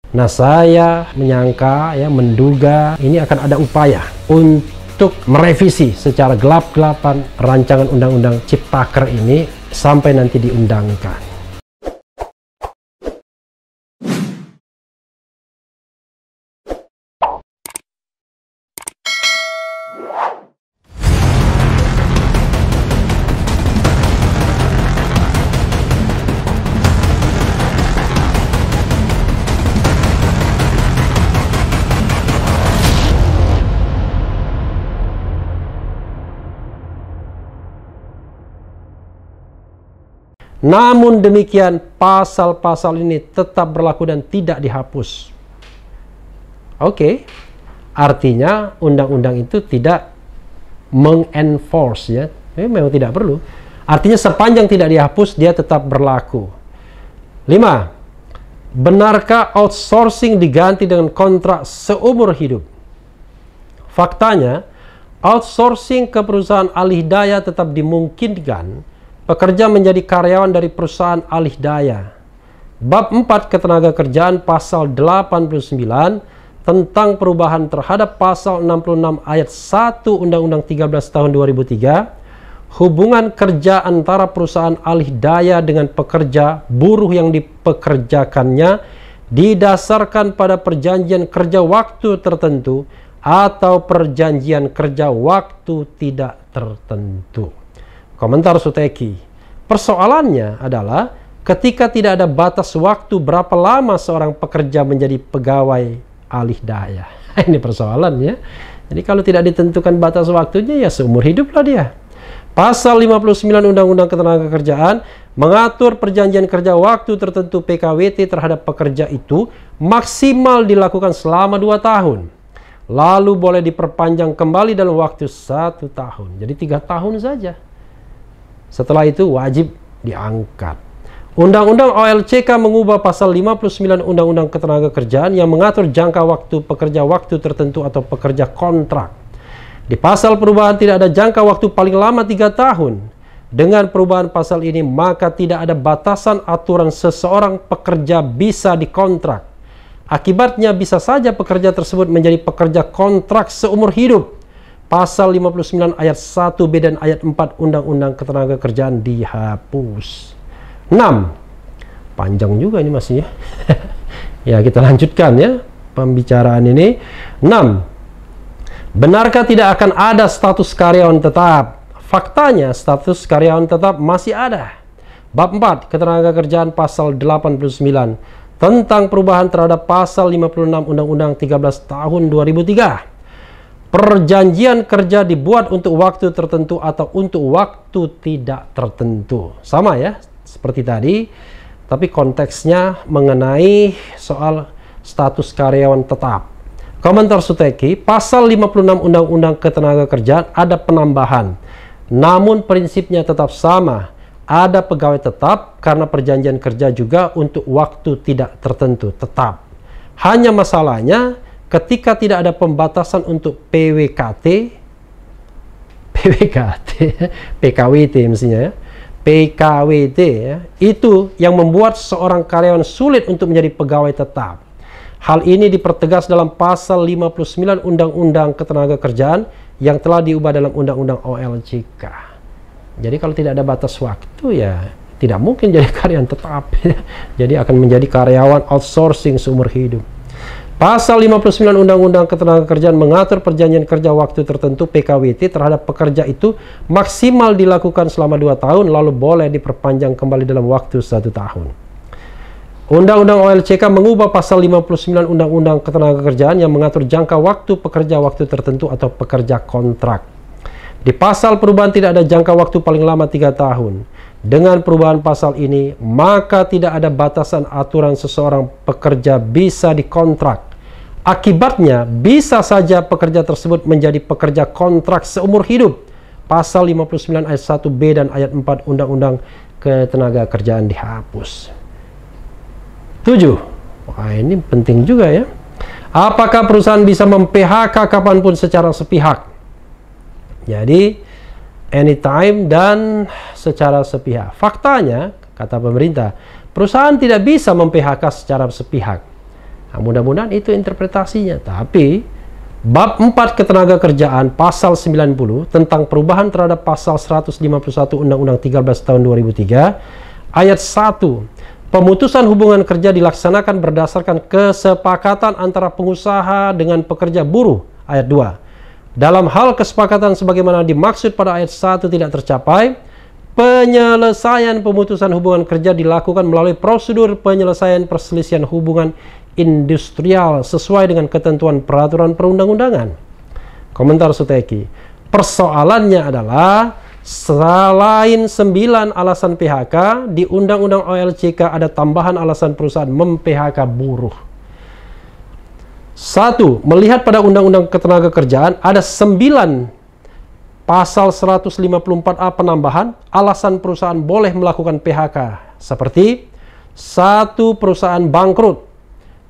Nah, saya menyangka, ya, menduga ini akan ada upaya untuk merevisi secara gelap-gelapan rancangan undang-undang Ciptaker ini sampai nanti diundangkan. Namun demikian, pasal-pasal ini tetap berlaku dan tidak dihapus. Oke, artinya undang-undang itu tidak mengenforce, ya. Memang tidak perlu. Artinya sepanjang tidak dihapus, dia tetap berlaku. 5. Benarkah outsourcing diganti dengan kontrak seumur hidup? Faktanya, outsourcing ke perusahaan alih daya tetap dimungkinkan. Pekerja menjadi karyawan dari perusahaan alih daya. Bab 4 Ketenagakerjaan pasal 89 tentang perubahan terhadap pasal 66 ayat 1 Undang-Undang 13 tahun 2003, hubungan kerja antara perusahaan alih daya dengan pekerja buruh yang dipekerjakannya didasarkan pada perjanjian kerja waktu tertentu atau perjanjian kerja waktu tidak tertentu. Komentar Suteki, persoalannya adalah ketika tidak ada batas waktu berapa lama seorang pekerja menjadi pegawai alih daya. Ini persoalannya. Jadi kalau tidak ditentukan batas waktunya, ya seumur hiduplah dia. Pasal 59 Undang-Undang Ketenagakerjaan mengatur perjanjian kerja waktu tertentu PKWT terhadap pekerja itu maksimal dilakukan selama 2 tahun. Lalu boleh diperpanjang kembali dalam waktu 1 tahun. Jadi 3 tahun saja. Setelah itu wajib diangkat. Undang-Undang OLCK mengubah pasal 59 Undang-Undang Ketenagakerjaan yang mengatur jangka waktu pekerja waktu tertentu atau pekerja kontrak. Di pasal perubahan tidak ada jangka waktu paling lama 3 tahun. Dengan perubahan pasal ini maka tidak ada batasan aturan seseorang pekerja bisa dikontrak. Akibatnya bisa saja pekerja tersebut menjadi pekerja kontrak seumur hidup. Pasal 59 ayat 1B dan ayat 4 Undang-Undang Ketenagakerjaan dihapus. 6. Panjang juga ini masih, ya. Ya, kita lanjutkan, ya, pembicaraan ini. 6. Benarkah tidak akan ada status karyawan tetap? Faktanya status karyawan tetap masih ada. Bab 4 Ketenagakerjaan pasal 89 tentang perubahan terhadap pasal 56 Undang-Undang 13 tahun 2003. Perjanjian kerja dibuat untuk waktu tertentu atau untuk waktu tidak tertentu. Sama, ya, seperti tadi, tapi konteksnya mengenai soal status karyawan tetap. Komentar Suteki, pasal 56 Undang-Undang Ketenagakerjaan ada penambahan. Namun prinsipnya tetap sama. Ada pegawai tetap karena perjanjian kerja juga untuk waktu tidak tertentu tetap. Hanya masalahnya ketika tidak ada pembatasan untuk PWKT, PKWT mestinya, ya, PKWT, ya, itu yang membuat seorang karyawan sulit untuk menjadi pegawai tetap. Hal ini dipertegas dalam pasal 59 Undang-Undang Ketenagakerjaan yang telah diubah dalam Undang-Undang OLCK. Jadi kalau tidak ada batas waktu, ya tidak mungkin jadi karyawan tetap. Jadi akan menjadi karyawan outsourcing seumur hidup. Pasal 59 Undang-Undang Ketenagakerjaan mengatur perjanjian kerja waktu tertentu PKWT terhadap pekerja itu maksimal dilakukan selama 2 tahun lalu boleh diperpanjang kembali dalam waktu 1 tahun. Undang-Undang OLCK mengubah pasal 59 Undang-Undang Ketenagakerjaan yang mengatur jangka waktu pekerja waktu tertentu atau pekerja kontrak. Di pasal perubahan tidak ada jangka waktu paling lama 3 tahun. Dengan perubahan pasal ini, maka tidak ada batasan aturan seseorang pekerja bisa dikontrak. Akibatnya, bisa saja pekerja tersebut menjadi pekerja kontrak seumur hidup. Pasal 59 ayat 1B dan ayat 4 Undang-Undang Ketenagakerjaan dihapus. 7. Wah, ini penting juga, ya. Apakah perusahaan bisa mem-PHK kapanpun secara sepihak? Jadi, anytime dan secara sepihak. Faktanya, kata pemerintah, perusahaan tidak bisa mem-PHK secara sepihak. Nah, mudah-mudahan itu interpretasinya. Tapi bab 4 ketenagakerjaan pasal 90 tentang perubahan terhadap pasal 151 Undang-Undang 13 tahun 2003 ayat 1, pemutusan hubungan kerja dilaksanakan berdasarkan kesepakatan antara pengusaha dengan pekerja buruh. Ayat 2, dalam hal kesepakatan sebagaimana dimaksud pada ayat 1 tidak tercapai, penyelesaian pemutusan hubungan kerja dilakukan melalui prosedur penyelesaian perselisihan hubungan industrial sesuai dengan ketentuan peraturan perundang-undangan. Komentar Suteki, persoalannya adalah selain 9 alasan PHK, di Undang-Undang OLCK ada tambahan alasan perusahaan mem-PHK buruh. 1. Melihat pada Undang-Undang Ketenagakerjaan ada 9 pasal 154A penambahan alasan perusahaan boleh melakukan PHK, seperti 1. Perusahaan bangkrut,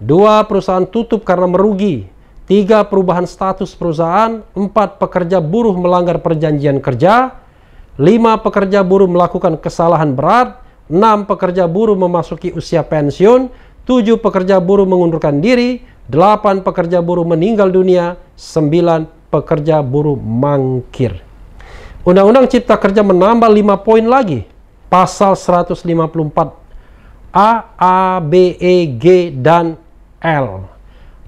2. Perusahaan tutup karena merugi, 3. Perubahan status perusahaan, 4. Pekerja buruh melanggar perjanjian kerja, 5. Pekerja buruh melakukan kesalahan berat, 6. Pekerja buruh memasuki usia pensiun, 7. Pekerja buruh mengundurkan diri, 8. Pekerja buruh meninggal dunia, 9. Pekerja buruh mangkir. Undang-Undang Cipta Kerja menambah 5 poin lagi. Pasal 154A, A, B, E, G, dan L.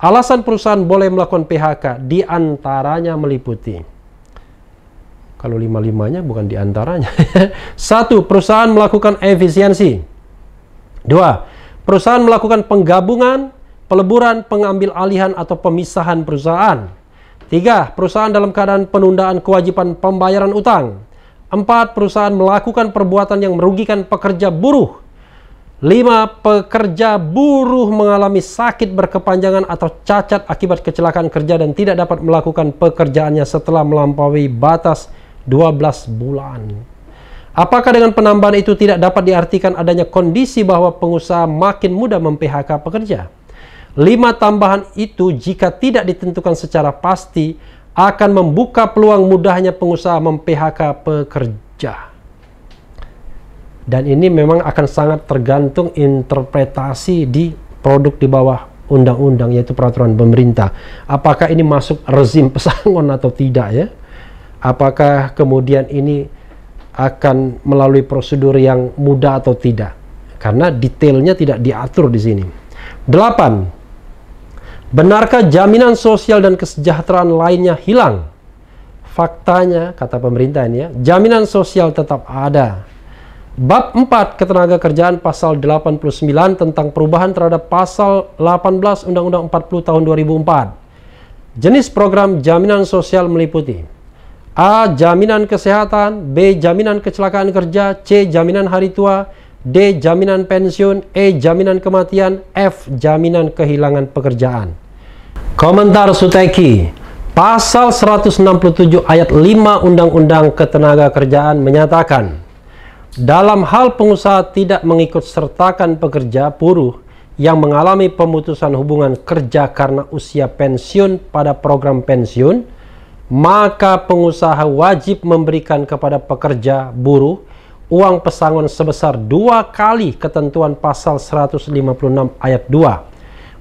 Alasan perusahaan boleh melakukan PHK diantaranya meliputi. Kalau 5-5-nya bukan diantaranya. 1. Perusahaan melakukan efisiensi. 2. Perusahaan melakukan penggabungan, peleburan, pengambil alihan atau pemisahan perusahaan. 3. Perusahaan dalam keadaan penundaan kewajiban pembayaran utang. 4. Perusahaan melakukan perbuatan yang merugikan pekerja buruh. 5. Pekerja buruh mengalami sakit berkepanjangan atau cacat akibat kecelakaan kerja dan tidak dapat melakukan pekerjaannya setelah melampaui batas 12 bulan. Apakah dengan penambahan itu tidak dapat diartikan adanya kondisi bahwa pengusaha makin mudah mem-PHK pekerja? 5 tambahan itu jika tidak ditentukan secara pasti akan membuka peluang mudahnya pengusaha mem-PHK pekerja. Dan ini memang akan sangat tergantung interpretasi di produk di bawah undang-undang, yaitu peraturan pemerintah. Apakah ini masuk rezim pesangon atau tidak ya? Apakah kemudian ini akan melalui prosedur yang mudah atau tidak? Karena detailnya tidak diatur di sini. 8. Benarkah jaminan sosial dan kesejahteraan lainnya hilang? Faktanya, kata pemerintah ini ya, jaminan sosial tetap ada. Bab 4 Ketenagakerjaan pasal 89 tentang perubahan terhadap pasal 18 Undang-Undang 40 tahun 2004. Jenis program jaminan sosial meliputi A. Jaminan kesehatan, B. Jaminan kecelakaan kerja, C. Jaminan hari tua, D. Jaminan pensiun, E. Jaminan kematian, F. Jaminan kehilangan pekerjaan. Komentar Suteki, pasal 167 ayat 5 Undang-Undang Ketenagakerjaan menyatakan, dalam hal pengusaha tidak mengikut sertakan pekerja buruh yang mengalami pemutusan hubungan kerja karena usia pensiun pada program pensiun, maka pengusaha wajib memberikan kepada pekerja buruh uang pesangon sebesar 2 kali ketentuan pasal 156 ayat 2.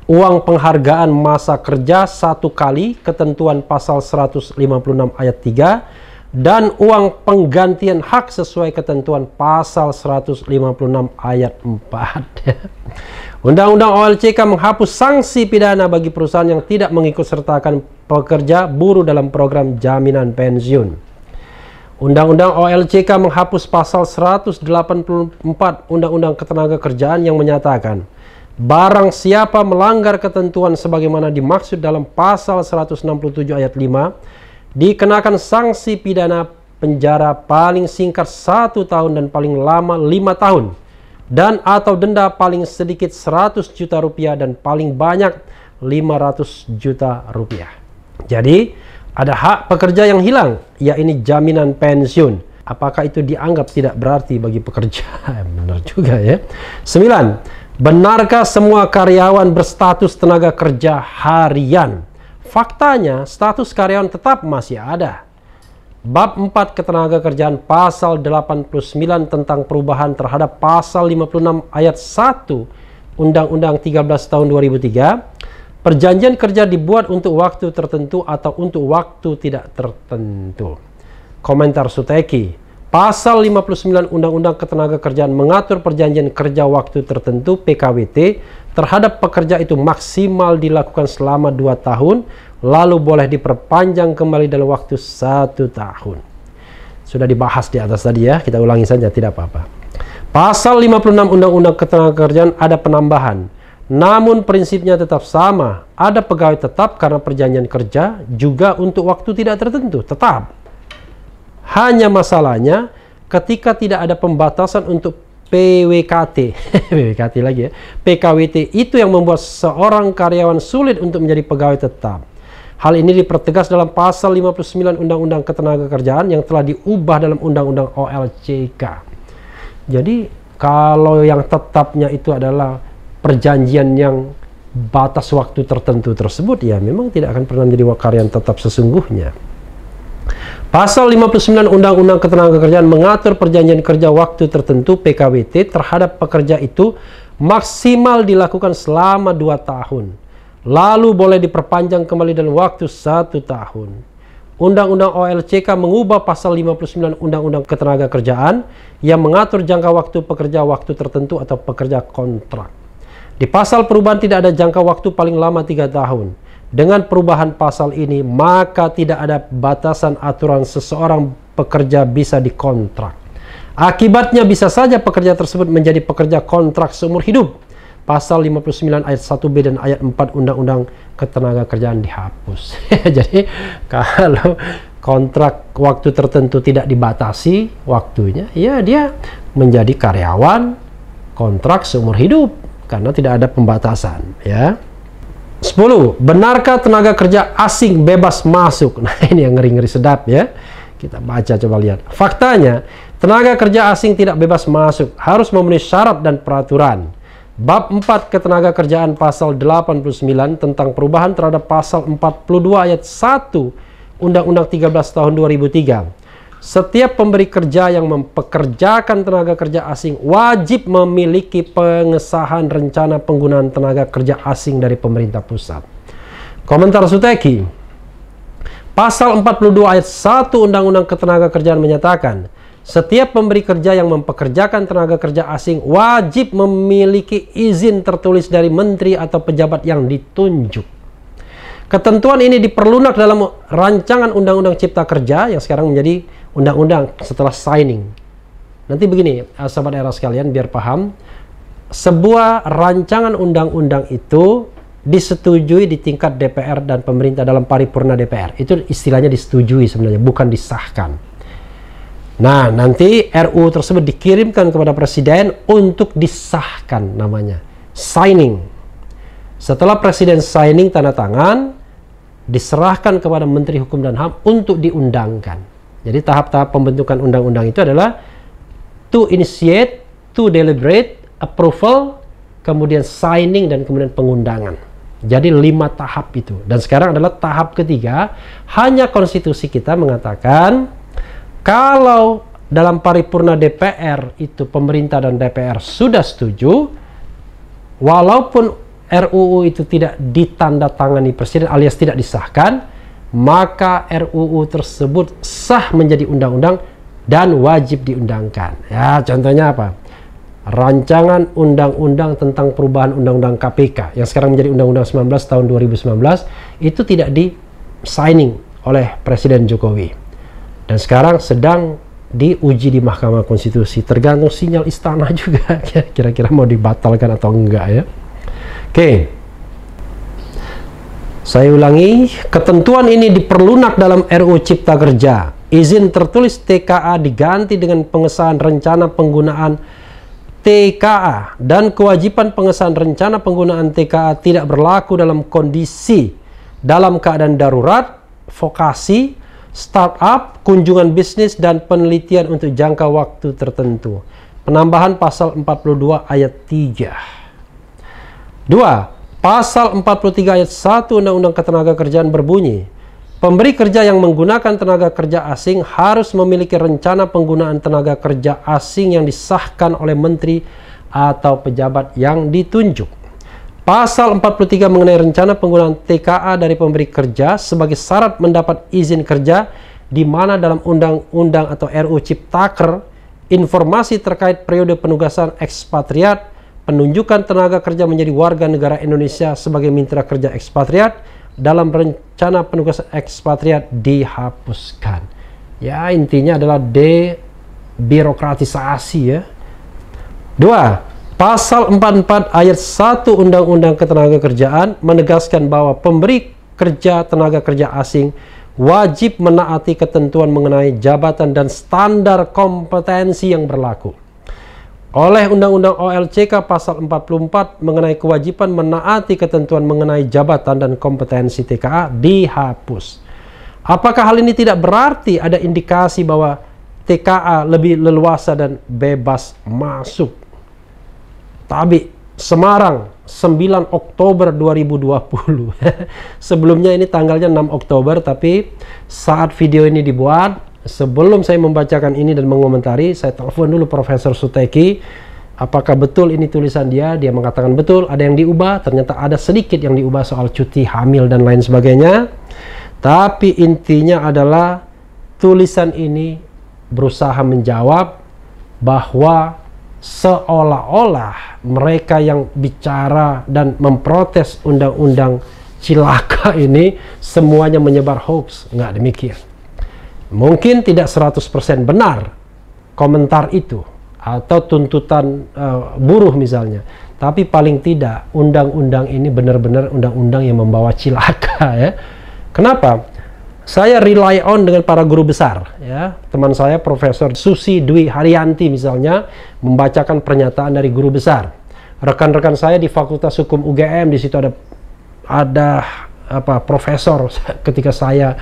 Uang penghargaan masa kerja 1 kali ketentuan pasal 156 ayat 3. Dan uang penggantian hak sesuai ketentuan pasal 156 ayat 4. Undang-Undang OLCK menghapus sanksi pidana bagi perusahaan yang tidak mengikut sertakan pekerja buruh dalam program jaminan pensiun. Undang-Undang OLCK menghapus pasal 184 Undang-Undang Ketenagakerjaan yang menyatakan, barang siapa melanggar ketentuan sebagaimana dimaksud dalam pasal 167 ayat 5, dikenakan sanksi pidana penjara paling singkat 1 tahun dan paling lama 5 tahun, dan atau denda paling sedikit 100 juta rupiah dan paling banyak 500 juta rupiah. Jadi ada hak pekerja yang hilang, yaitu jaminan pensiun. Apakah itu dianggap tidak berarti bagi pekerja? Benar juga ya. 9. Benarkah semua karyawan berstatus tenaga kerja harian? Faktanya, status karyawan tetap masih ada. Bab 4 Ketenagakerjaan pasal 89 tentang perubahan terhadap pasal 56 ayat 1 Undang-Undang 13 tahun 2003, perjanjian kerja dibuat untuk waktu tertentu atau untuk waktu tidak tertentu. Komentar Suteki, Pasal 59 Undang-Undang Ketenagakerjaan mengatur perjanjian kerja waktu tertentu PKWT terhadap pekerja itu maksimal dilakukan selama 2 tahun, lalu boleh diperpanjang kembali dalam waktu 1 tahun. Sudah dibahas di atas tadi ya, kita ulangi saja, tidak apa-apa. Pasal 56 Undang-Undang Ketenagakerjaan ada penambahan, namun prinsipnya tetap sama. Ada pegawai tetap karena perjanjian kerja juga untuk waktu tidak tertentu, tetap. Hanya masalahnya ketika tidak ada pembatasan untuk PWKT, PWKT lagi ya, PKWT, itu yang membuat seorang karyawan sulit untuk menjadi pegawai tetap. Hal ini dipertegas dalam Pasal 59 Undang-Undang Ketenagakerjaan yang telah diubah dalam Undang-Undang OLCK. Jadi kalau yang tetapnya itu adalah perjanjian yang batas waktu tertentu tersebut, ya memang tidak akan pernah menjadi karyawan tetap sesungguhnya. Pasal 59 Undang-Undang Ketenagakerjaan mengatur perjanjian kerja waktu tertentu PKWT terhadap pekerja itu maksimal dilakukan selama 2 tahun, lalu boleh diperpanjang kembali dalam waktu 1 tahun. Undang-Undang OLCK mengubah Pasal 59 Undang-Undang Ketenagakerjaan yang mengatur jangka waktu pekerja waktu tertentu atau pekerja kontrak. Di pasal perubahan tidak ada jangka waktu paling lama 3 tahun. Dengan perubahan pasal ini, maka tidak ada batasan aturan seseorang pekerja bisa dikontrak. Akibatnya bisa saja pekerja tersebut menjadi pekerja kontrak seumur hidup. Pasal 59 ayat 1B dan ayat 4 Undang-Undang Ketenagakerjaan dihapus. Jadi kalau kontrak waktu tertentu tidak dibatasi waktunya, ya dia menjadi karyawan kontrak seumur hidup karena tidak ada pembatasan, ya. 10. Benarkah tenaga kerja asing bebas masuk? Nah, ini yang ngeri-ngeri sedap ya. Kita baca, coba lihat. Faktanya, tenaga kerja asing tidak bebas masuk, harus memenuhi syarat dan peraturan. Bab 4 Ketenagakerjaan Pasal 89 tentang perubahan terhadap Pasal 42 ayat 1 Undang-Undang 13 tahun 2003. Setiap pemberi kerja yang mempekerjakan tenaga kerja asing wajib memiliki pengesahan rencana penggunaan tenaga kerja asing dari pemerintah pusat. Komentar Suteki, Pasal 42 ayat 1 Undang-Undang Ketenagakerjaan menyatakan, setiap pemberi kerja yang mempekerjakan tenaga kerja asing wajib memiliki izin tertulis dari menteri atau pejabat yang ditunjuk. Ketentuan ini diperlunak dalam rancangan Undang-Undang Cipta Kerja yang sekarang menjadi undang-undang setelah signing. Nanti begini, sahabat era sekalian, biar paham, sebuah rancangan undang-undang itu disetujui di tingkat DPR dan pemerintah dalam paripurna DPR. Itu istilahnya disetujui sebenarnya, bukan disahkan. Nah, nanti RUU tersebut dikirimkan kepada Presiden untuk disahkan, namanya signing. Setelah Presiden signing, tanda tangan, diserahkan kepada Menteri Hukum dan HAM untuk diundangkan. Jadi tahap-tahap pembentukan undang-undang itu adalah to initiate, to deliberate, approval, kemudian signing, dan kemudian pengundangan. Jadi 5 tahap itu. Dan sekarang adalah tahap ketiga, hanya konstitusi kita mengatakan kalau dalam paripurna DPR itu pemerintah dan DPR sudah setuju, walaupun RUU itu tidak ditandatangani Presiden alias tidak disahkan, maka RUU tersebut sah menjadi undang-undang dan wajib diundangkan. Ya, contohnya apa? Rancangan undang-undang tentang perubahan undang-undang KPK yang sekarang menjadi undang-undang 19 tahun 2019 itu tidak di-signing oleh Presiden Jokowi. Dan sekarang sedang diuji di Mahkamah Konstitusi. Tergantung sinyal istana juga. Kira-kira mau dibatalkan atau enggak ya. Oke. Saya ulangi. Ketentuan ini diperlunak dalam RUU Cipta Kerja. Izin tertulis TKA diganti dengan pengesahan rencana penggunaan TKA. Dan kewajiban pengesahan rencana penggunaan TKA tidak berlaku dalam kondisi dalam keadaan darurat, vokasi, startup, kunjungan bisnis, dan penelitian untuk jangka waktu tertentu. Penambahan Pasal 42 ayat 3. 2. Pasal 43 ayat 1 Undang-Undang Ketenagakerjaan berbunyi, pemberi kerja yang menggunakan tenaga kerja asing harus memiliki rencana penggunaan tenaga kerja asing yang disahkan oleh Menteri atau pejabat yang ditunjuk. Pasal 43 mengenai rencana penggunaan TKA dari pemberi kerja sebagai syarat mendapat izin kerja, di mana dalam undang-undang atau RUU Ciptaker, informasi terkait periode penugasan ekspatriat, penunjukan tenaga kerja menjadi warga negara Indonesia sebagai mitra kerja ekspatriat dalam rencana penugasan ekspatriat dihapuskan. Ya, intinya adalah debirokratisasi ya. 2. Pasal 44 ayat 1 Undang-Undang Ketenagakerjaan menegaskan bahwa pemberi kerja tenaga kerja asing wajib menaati ketentuan mengenai jabatan dan standar kompetensi yang berlaku. Oleh Undang-Undang OLCK pasal 44 mengenai kewajiban menaati ketentuan mengenai jabatan dan kompetensi TKA dihapus. Apakah hal ini tidak berarti ada indikasi bahwa TKA lebih leluasa dan bebas masuk? Tapi Semarang 9 Oktober 2020. Sebelumnya ini tanggalnya 6 Oktober, tapi saat video ini dibuat, sebelum saya membacakan ini dan mengomentari, saya telepon dulu Profesor Suteki. Apakah betul ini tulisan dia? Dia mengatakan betul, ada yang diubah. Ternyata ada sedikit yang diubah soal cuti hamil dan lain sebagainya. Tapi intinya adalah tulisan ini berusaha menjawab bahwa seolah-olah mereka yang bicara dan memprotes undang-undang cilaka ini semuanya menyebar hoax. Nggak demikian. Mungkin tidak 100% benar komentar itu atau tuntutan buruh misalnya, tapi paling tidak undang-undang ini benar-benar undang-undang yang membawa cilaka ya. Kenapa? Saya rely on dengan para guru besar ya. Teman saya Profesor Susi Dwi Haryanti misalnya membacakan pernyataan dari guru besar. Rekan-rekan saya di Fakultas Hukum UGM, di situ ada profesor ketika saya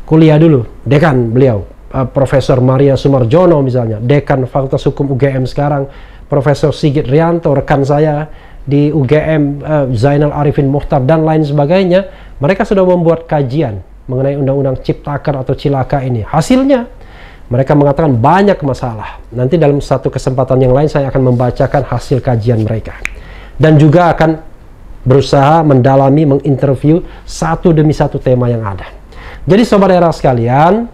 kuliah dulu, dekan beliau, Profesor Maria Sumarjono misalnya, dekan Fakultas Hukum UGM sekarang, Profesor Sigit Rianto, rekan saya di UGM, Zainal Arifin Mukhtar dan lain sebagainya. Mereka sudah membuat kajian mengenai undang-undang Ciptaker atau cilaka ini. Hasilnya mereka mengatakan banyak masalah. Nanti dalam satu kesempatan yang lain saya akan membacakan hasil kajian mereka, dan juga akan berusaha mendalami, menginterview satu demi satu tema yang ada. Jadi sobat era sekalian,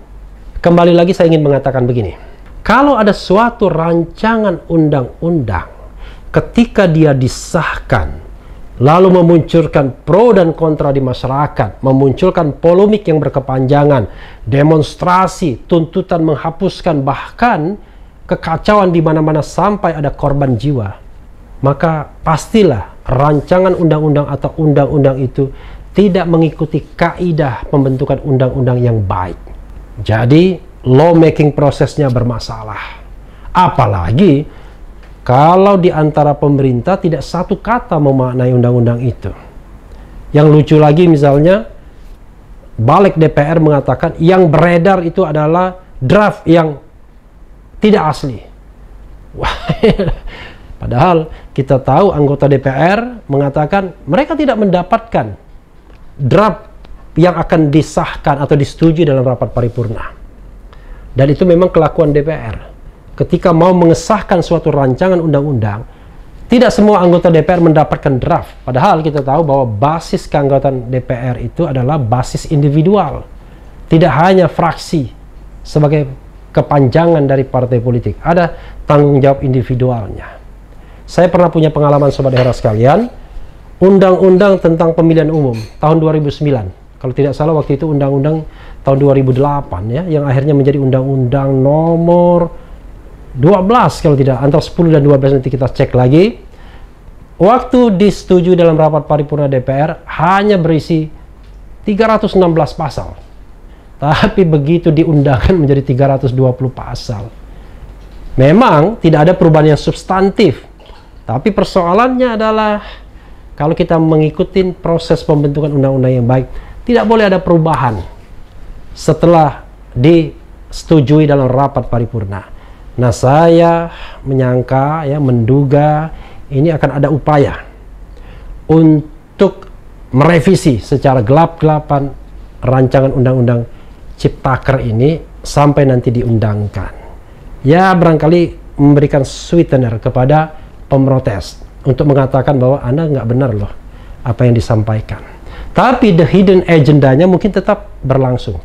kembali lagi saya ingin mengatakan begini. Kalau ada suatu rancangan undang-undang, ketika dia disahkan, lalu memunculkan pro dan kontra di masyarakat, memunculkan polemik yang berkepanjangan, demonstrasi, tuntutan menghapuskan, bahkan kekacauan di mana-mana sampai ada korban jiwa, maka pastilah rancangan undang-undang atau undang-undang itu tidak mengikuti kaidah pembentukan undang-undang yang baik. Jadi lawmaking prosesnya bermasalah. Apalagi kalau di antara pemerintah tidak satu kata memaknai undang-undang itu. Yang lucu lagi misalnya, balik DPR mengatakan yang beredar itu adalah draft yang tidak asli. Wah, padahal kita tahu anggota DPR mengatakan mereka tidak mendapatkan draft yang akan disahkan atau disetujui dalam rapat paripurna. Dan itu memang kelakuan DPR. Ketika mau mengesahkan suatu rancangan undang-undang, tidak semua anggota DPR mendapatkan draft. Padahal kita tahu bahwa basis keanggotaan DPR itu adalah basis individual. Tidak hanya fraksi sebagai kepanjangan dari partai politik. Ada tanggung jawab individualnya. Saya pernah punya pengalaman sobat era sekalian, undang-undang tentang pemilihan umum tahun 2009. Kalau tidak salah waktu itu undang-undang tahun 2008 ya, yang akhirnya menjadi undang-undang nomor 12 kalau tidak, antara 10 dan 12 nanti kita cek lagi. Waktu disetujui dalam rapat paripurna DPR hanya berisi 316 pasal. Tapi begitu diundangkan menjadi 320 pasal. Memang tidak ada perubahan yang substantif. Tapi persoalannya adalah kalau kita mengikuti proses pembentukan undang-undang yang baik, tidak boleh ada perubahan setelah disetujui dalam rapat paripurna. Nah, saya menyangka ya, menduga ini akan ada upaya untuk merevisi secara gelap-gelapan rancangan undang-undang Ciptaker ini sampai nanti diundangkan. Ya, barangkali memberikan sweetener kepada pemrotes untuk mengatakan bahwa Anda nggak benar loh apa yang disampaikan. Tapi the hidden agendanya mungkin tetap berlangsung.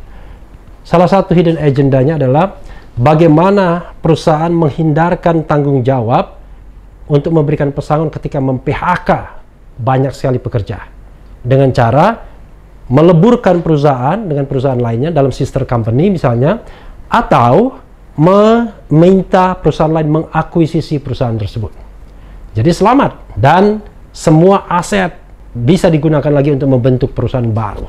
Salah satu hidden agendanya adalah bagaimana perusahaan menghindarkan tanggung jawab untuk memberikan pesangon ketika mem-PHK banyak sekali pekerja dengan cara meleburkan perusahaan dengan perusahaan lainnya dalam sister company misalnya, atau meminta perusahaan lain mengakuisisi perusahaan tersebut. Jadi selamat, dan semua aset bisa digunakan lagi untuk membentuk perusahaan baru.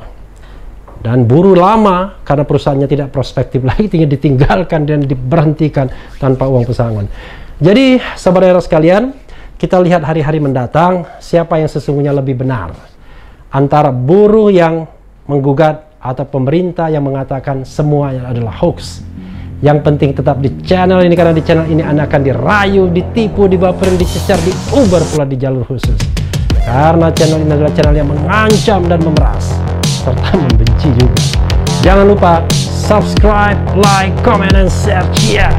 Dan buruh lama karena perusahaannya tidak prospektif lagi tinggal ditinggalkan dan diberhentikan tanpa uang pesangon. Jadi saudara sekalian, kita lihat hari-hari mendatang siapa yang sesungguhnya lebih benar, antara buruh yang menggugat atau pemerintah yang mengatakan semuanya adalah hoax. Yang penting tetap di channel ini, karena di channel ini Anda akan dirayu, ditipu, dibaperin, dicecar, diuber pula di jalur khusus. Karena channel ini adalah channel yang mengancam dan memeras serta membenci juga. Jangan lupa subscribe, like, comment, and share.